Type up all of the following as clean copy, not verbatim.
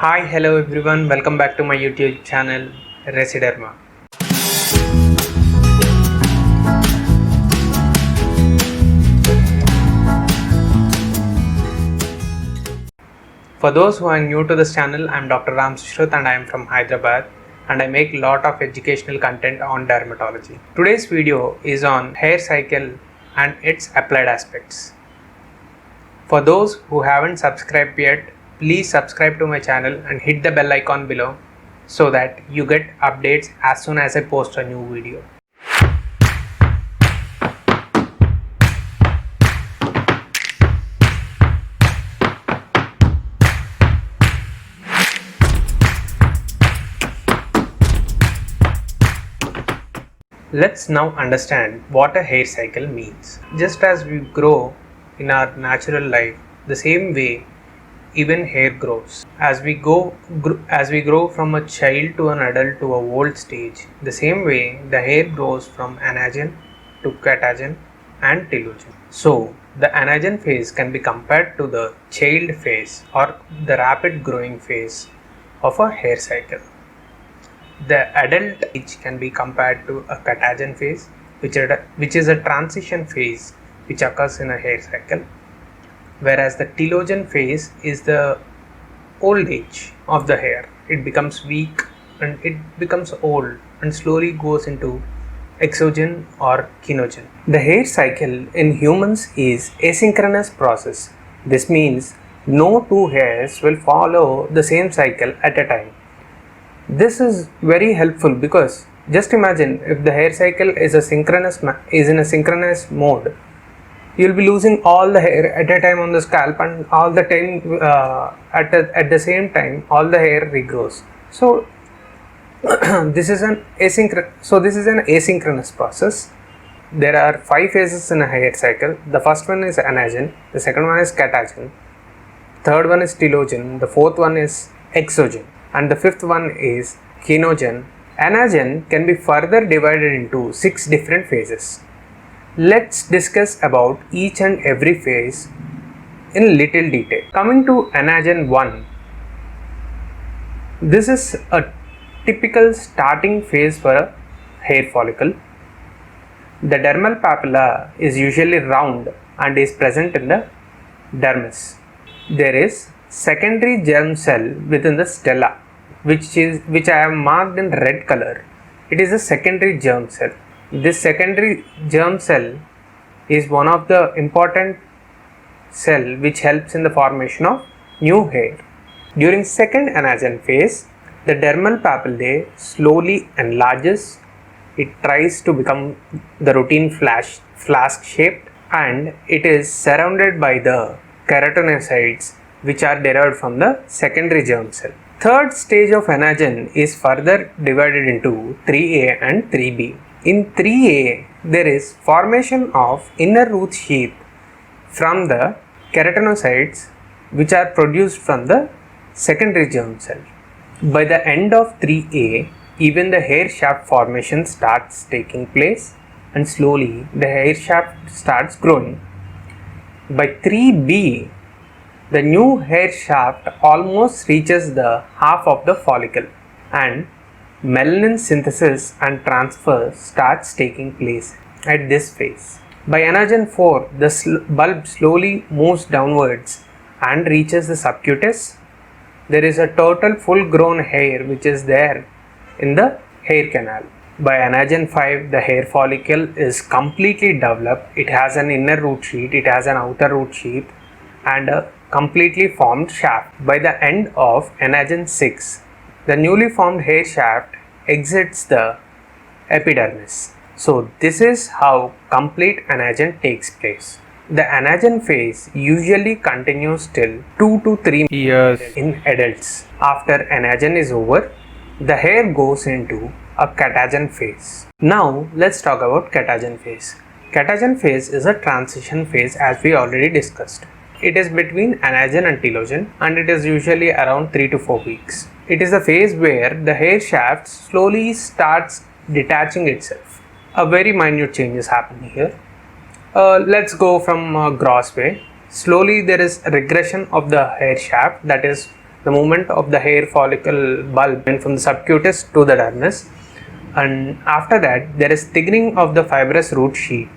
Hi, hello everyone, welcome back to my YouTube channel Residerma. For those who are new to this channel, I am Dr. Ram Sushruth and I am from Hyderabad and I make lot of educational content on dermatology. Today's video is on hair cycle and its applied aspects. For those who haven't subscribed yet, please subscribe to my channel and hit the bell icon below so that you get updates as soon as I post a new video. Let's now understand what a hair cycle means. Just as we grow in our natural life, the same way even hair grows. As we grow from a child to an adult to a old stage, the same way the hair grows from anagen to catagen and telogen. So the anagen phase can be compared to the child phase or the rapid growing phase of a hair cycle. The adult age can be compared to a catagen phase, which is a transition phase which occurs in a hair cycle, whereas the telogen phase is the old age of the hair. It becomes weak and it becomes old and slowly goes into exogen or kenogen. The hair cycle in humans is asynchronous process. This means no two hairs will follow the same cycle at a time. This is very helpful because just imagine if the hair cycle is in a synchronous mode, you'll be losing all the hair at a time on the scalp, and all the time at the same time all the hair regrows. So this is an asynchronous process. There are 5 phases in a hair cycle. The first one is anagen, the second one is catagen, third one is telogen, the fourth one is exogen, and the fifth one is kenogen. Anagen can be further divided into 6 different phases. Let's discuss about each and every phase in little detail. Coming to anagen 1, this is a typical starting phase for a hair follicle. The dermal papilla is usually round and is present in the dermis. There is secondary germ cell within the stella, which I have marked in red color. It is a secondary germ cell. This secondary germ cell is one of the important cell which helps in the formation of new hair. During second anagen phase, the dermal papillae slowly enlarges. It tries to become the routine flask shaped, and it is surrounded by the keratinocytes which are derived from the secondary germ cell. Third stage of anagen is further divided into 3A and 3B. In 3A, there is formation of inner root sheath from the keratinocytes which are produced from the secondary germ cell. By the end of 3A, even the hair shaft formation starts taking place and slowly the hair shaft starts growing. By 3B, the new hair shaft almost reaches the half of the follicle and melanin synthesis and transfer starts taking place at this phase. By anagen 4, the bulb slowly moves downwards and reaches the subcutis. There is a total full grown hair which is there in the hair canal. By anagen 5, the hair follicle is completely developed. It has an inner root sheath, it has an outer root sheath and a completely formed shaft. By the end of anagen 6, the newly formed hair shaft exits the epidermis. So this is how complete anagen takes place. The anagen phase usually continues till 2 to 3 years in adults. After anagen is over, the hair goes into a catagen phase. Now let's talk about catagen phase. Catagen phase is a transition phase as we already discussed. It is between anagen and telogen and it is usually around 3 to 4 weeks. It is a phase where the hair shaft slowly starts detaching itself. A very minute change is happening here. Let's go from gross way. Slowly there is a regression of the hair shaft, that is the movement of the hair follicle bulb from the subcutis to the dermis, and after that there is thickening of the fibrous root sheath.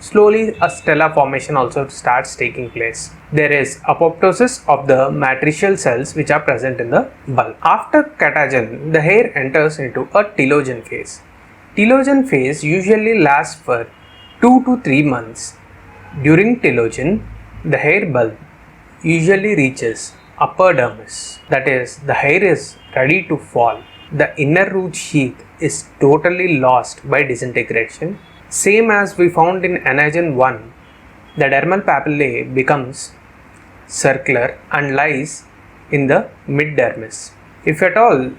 Slowly a stella formation also starts taking place. There is apoptosis of the matricial cells which are present in the bulb. After catagen, the hair enters into a telogen phase. Telogen phase usually lasts for 2 to 3 months. During telogen, the hair bulb usually reaches upper dermis, that is, the hair is ready to fall. The inner root sheath is totally lost by disintegration. Same as we found in anagen 1, the dermal papillae becomes circular and lies in the mid dermis. If at all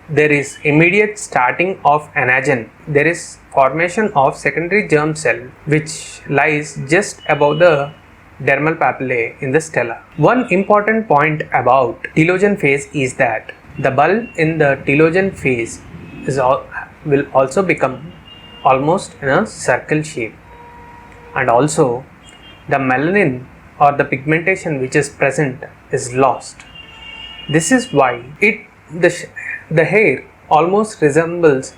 there is immediate starting of anagen, there is formation of secondary germ cell which lies just above the dermal papillae in the stella. One important point about telogen phase is that the bulb in the telogen phase will also become almost in a circle shape, and also the melanin or the pigmentation which is present is lost. This is why the hair almost resembles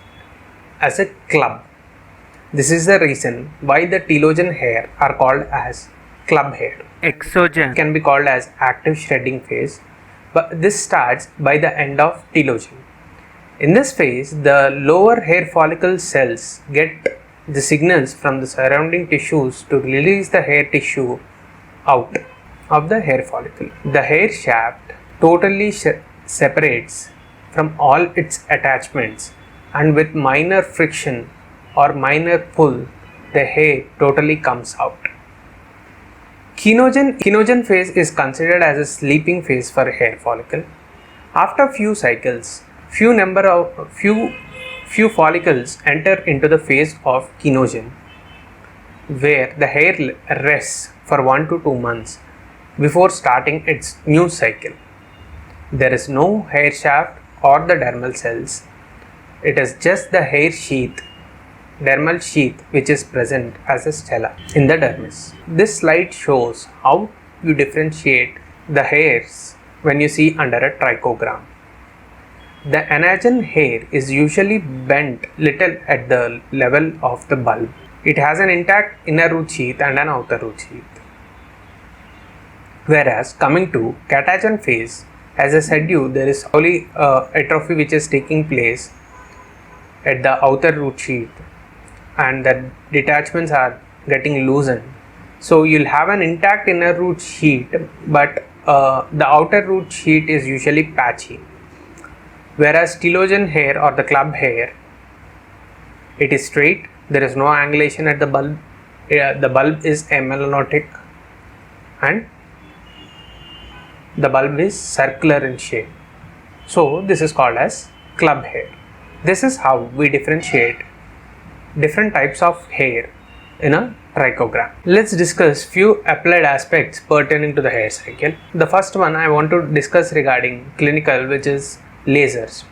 as a club. This is the reason why the telogen hair are called as club hair. Exogen can be called as active shredding phase, but this starts by the end of telogen. In this phase, the lower hair follicle cells get the signals from the surrounding tissues to release the hair tissue out of the hair follicle. The hair shaft totally separates from all its attachments, and with minor friction or minor pull, the hair totally comes out. Kenogen phase is considered as a sleeping phase for hair follicle. After few cycles, few follicles enter into the phase of kenogen, where the hair rests for 1 to 2 months before starting its new cycle. There is no hair shaft or the dermal cells. It is just the hair sheath, dermal sheath, which is present as a stella in the dermis. This slide shows how you differentiate the hairs when you see under a trichogram. The anagen hair is usually bent little at the level of the bulb. It has an intact inner root sheath and an outer root sheath. Whereas coming to catagen phase, as I said you, there is only atrophy which is taking place at the outer root sheath, and the detachments are getting loosened. So you'll have an intact inner root sheath, but the outer root sheath is usually patchy. Whereas telogen hair or the club hair, it is straight, there is no angulation at the bulb, the bulb is amelanotic, and the bulb is circular in shape. So this is called as club hair. This is how we differentiate different types of hair in a trichogram. Let's discuss few applied aspects pertaining to the hair cycle. The first one I want to discuss regarding clinical, which is lasers.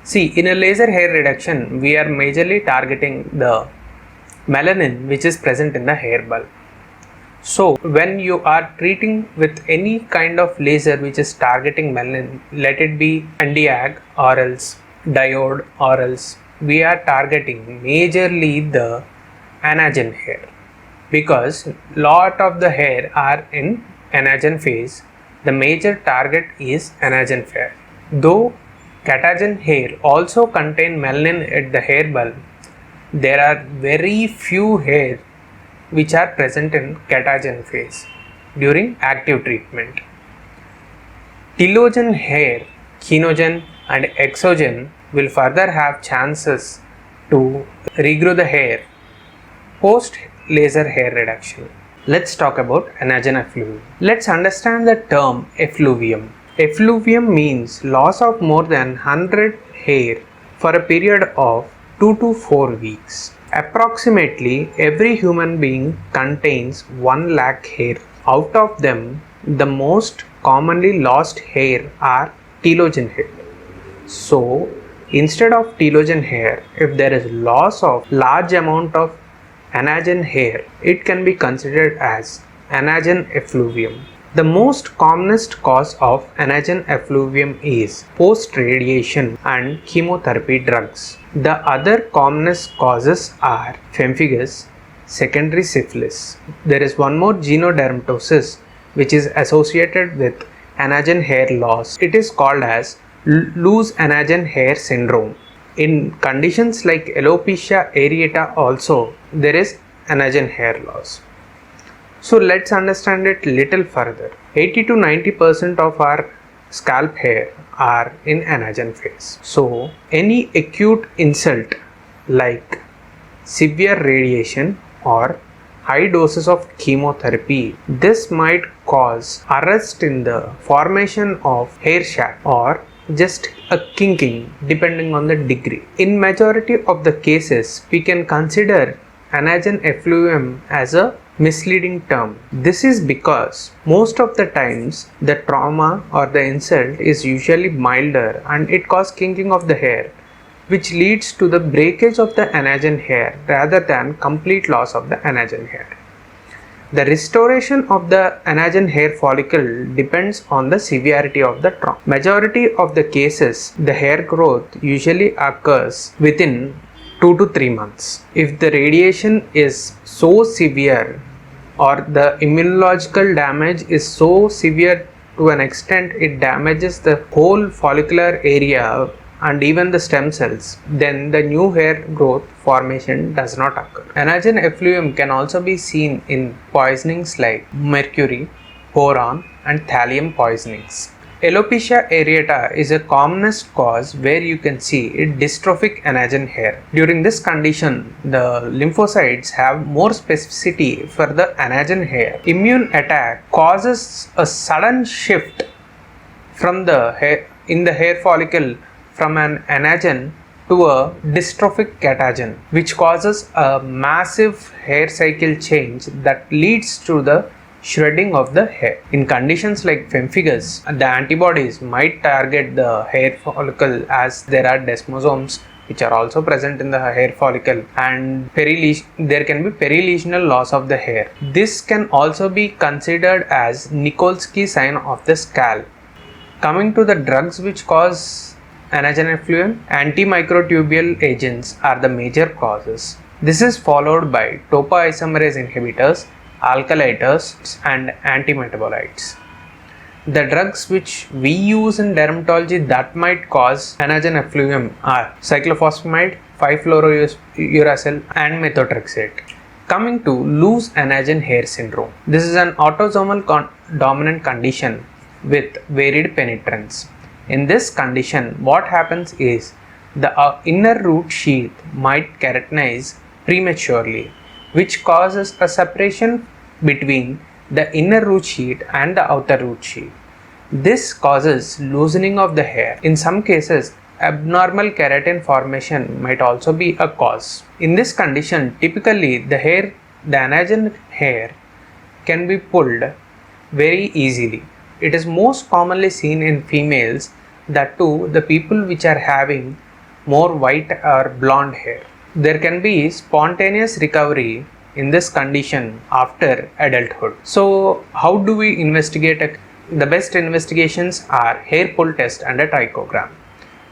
See, in a laser hair reduction, we are majorly targeting the melanin which is present in the hair bulb. So when you are treating with any kind of laser which is targeting melanin, let it be Nd:YAG or else diode or else, we are targeting majorly the anagen hair, because lot of the hair are in anagen phase. The major target is anagen hair. Though catagen hair also contain melanin at the hair bulb, there are very few hair which are present in catagen phase during active treatment. Telogen hair, kenogen and exogen will further have chances to regrow the hair post laser hair reduction. Let's talk about anagen effluvium. Let's understand the term effluvium. Effluvium means loss of more than 100 hair for a period of 2 to 4 weeks. Approximately every human being contains 1 lakh hair. Out of them, the most commonly lost hair are telogen hair. So, instead of telogen hair, if there is loss of large amount of anagen hair, it can be considered as anagen effluvium. The most commonest cause of anagen effluvium is post-radiation and chemotherapy drugs. The other commonest causes are pemphigus, secondary syphilis. There is one more genodermatosis which is associated with anagen hair loss. It is called as loose anagen hair syndrome. In conditions like alopecia areata also there is anagen hair loss. So let's understand it little further. 80 to 90% of our scalp hair are in anagen phase. So any acute insult like severe radiation or high doses of chemotherapy, this might cause arrest in the formation of hair shaft or just a kinking depending on the degree. In majority of the cases, we can consider anagen effluvium as a misleading term. This is because most of the times the trauma or the insult is usually milder and it causes kinking of the hair, which leads to the breakage of the anagen hair rather than complete loss of the anagen hair. The restoration of the anagen hair follicle depends on the severity of the trauma. Majority of the cases, the hair growth usually occurs within 2 to 3 months. If the radiation is so severe or the immunological damage is so severe to an extent it damages the whole follicular area and even the stem cells, then the new hair growth formation does not occur. Anagen effluvium can also be seen in poisonings like mercury, boron and thallium poisonings. Alopecia areata is a commonest cause where you can see dystrophic anagen hair. During this condition, the lymphocytes have more specificity for the anagen hair. Immune attack causes a sudden shift from the hair in the hair follicle from an anagen to a dystrophic catagen, which causes a massive hair cycle change that leads to the shredding of the hair. In conditions like pemphigus, the antibodies might target the hair follicle as there are desmosomes which are also present in the hair follicle, and there can be perilesional loss of the hair. This can also be considered as Nikolsky sign of the scalp. Coming to the drugs which cause anagen effluvium, antimicrotubule agents are the major causes. This is followed by topoisomerase inhibitors, alkalyters and antimetabolites. The drugs which we use in dermatology that might cause anagen effluvium are cyclophosphamide, 5-fluorouracil and methotrexate. Coming to loose anagen hair syndrome. This is an autosomal dominant condition with varied penetrance. In this condition, what happens is the inner root sheath might keratinize prematurely, which causes a separation between the inner root sheath and the outer root sheath. This causes loosening of the hair. In some cases, abnormal keratin formation might also be a cause. In this condition, typically the anagen hair can be pulled very easily. It is most commonly seen in females, that too the people which are having more white or blonde hair. There can be spontaneous recovery in this condition after adulthood. So how do we investigate? The best investigations are hair pull test and a trichogram.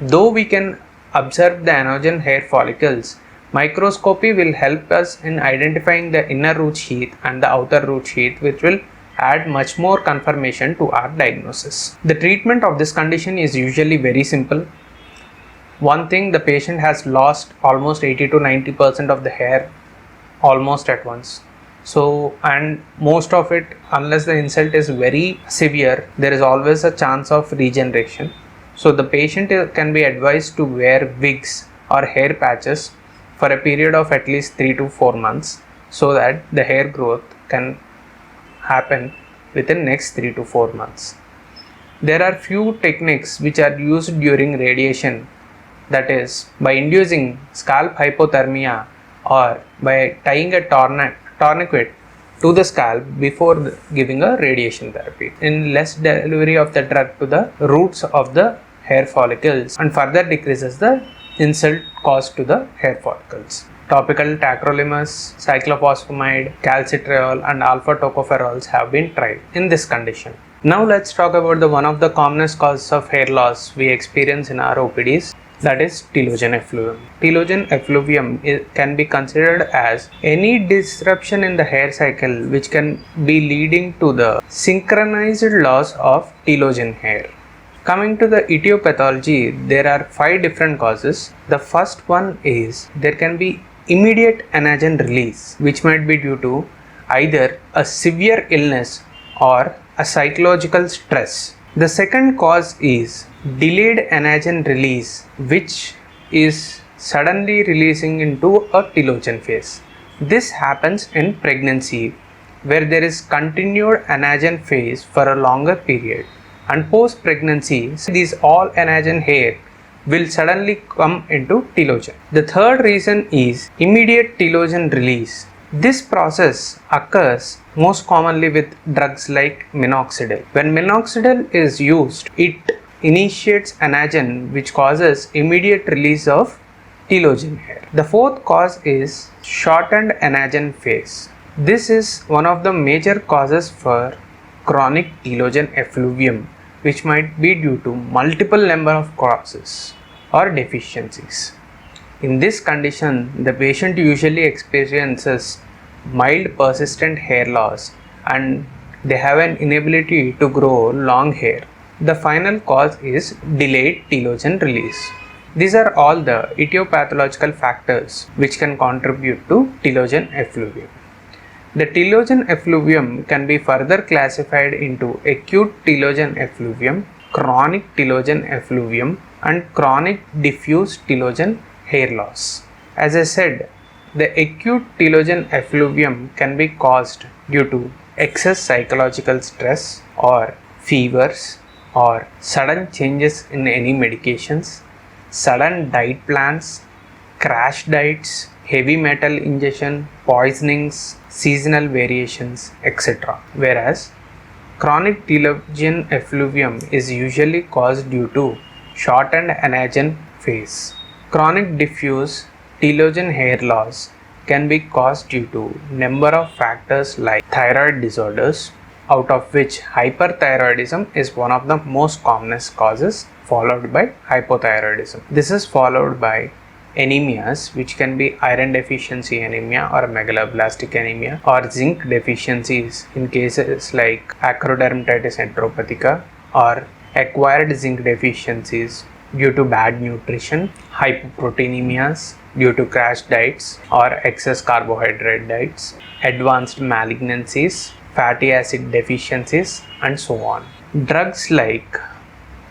Though we can observe the anagen hair follicles, microscopy will help us in identifying the inner root sheath and the outer root sheath, which will add much more confirmation to our diagnosis. The treatment of this condition is usually very simple. One thing, the patient has lost almost 80 to 90% of the hair almost at once. So, and most of it, unless the insult is very severe, there is always a chance of regeneration. So the patient can be advised to wear wigs or hair patches for a period of at least 3 to 4 months, so that the hair growth can happen within next 3 to 4 months. There are few techniques which are used during radiation, that is by inducing scalp hypothermia or by tying a tourniquet to the scalp before giving a radiation therapy, in less delivery of the drug to the roots of the hair follicles and further decreases the insult caused to the hair follicles. Topical tacrolimus, cyclophosphamide, calcitriol and alpha tocopherols have been tried in this condition. Now let's talk about one of the commonest causes of hair loss we experience in our OPDs, that is telogen effluvium. Telogen effluvium can be considered as any disruption in the hair cycle which can be leading to the synchronized loss of telogen hair. Coming to the etiology, there are 5 different causes. The first one is there can be immediate anagen release, which might be due to either a severe illness or a psychological stress. The second cause is delayed anagen release, which is suddenly releasing into a telogen phase. This happens in pregnancy, where there is continued anagen phase for a longer period, and post pregnancy these all anagen hair will suddenly come into telogen. The third reason is immediate telogen release. This process occurs most commonly with drugs like minoxidil. When minoxidil is used, it initiates anagen, which causes immediate release of telogen hair. The fourth cause is shortened anagen phase. This is one of the major causes for chronic telogen effluvium, which might be due to multiple number of causes or deficiencies. In this condition, the patient usually experiences mild persistent hair loss and they have an inability to grow long hair. The final cause is delayed telogen release. These are all the etiopathological factors which can contribute to telogen effluvium. The telogen effluvium can be further classified into acute telogen effluvium, chronic telogen effluvium, and chronic diffuse telogen hair loss. As I said, the acute telogen effluvium can be caused due to excess psychological stress or fevers or sudden changes in any medications, sudden diet plans, crash diets, heavy metal ingestion, poisonings, seasonal variations, etc. Whereas chronic telogen effluvium is usually caused due to shortened anagen phase. Chronic diffuse telogen hair loss can be caused due to number of factors like thyroid disorders, out of which hyperthyroidism is one of the most commonest causes, followed by hypothyroidism. This is followed by anemias, which can be iron deficiency anemia or megaloblastic anemia, or zinc deficiencies in cases like acrodermatitis enteropathica, or acquired zinc deficiencies due to bad nutrition, hypoproteinemias due to crash diets or excess carbohydrate diets, advanced malignancies, fatty acid deficiencies, and so on. Drugs like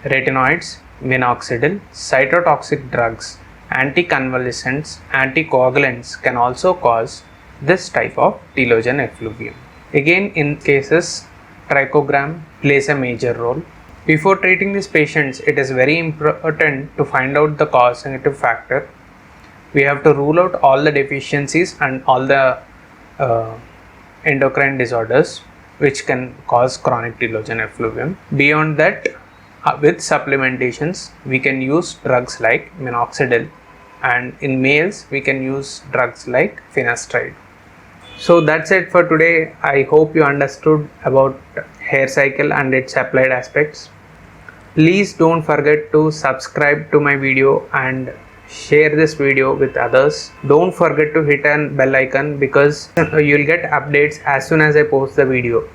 retinoids, minoxidil, cytotoxic drugs, anticonvulsants, anticoagulants can also cause this type of telogen effluvium. Again, in cases, trichogram plays a major role. Before treating these patients, it is very important to find out the causative factor. We have to rule out all the deficiencies and all the endocrine disorders which can cause chronic telogen effluvium. Beyond that, with supplementations, we can use drugs like minoxidil, and in males, we can use drugs like finasteride. So that's it for today. I hope you understood about hair cycle and its applied aspects. Please don't forget to subscribe to my video and share this video with others. Don't forget to hit an bell icon because you'll get updates as soon as I post the video.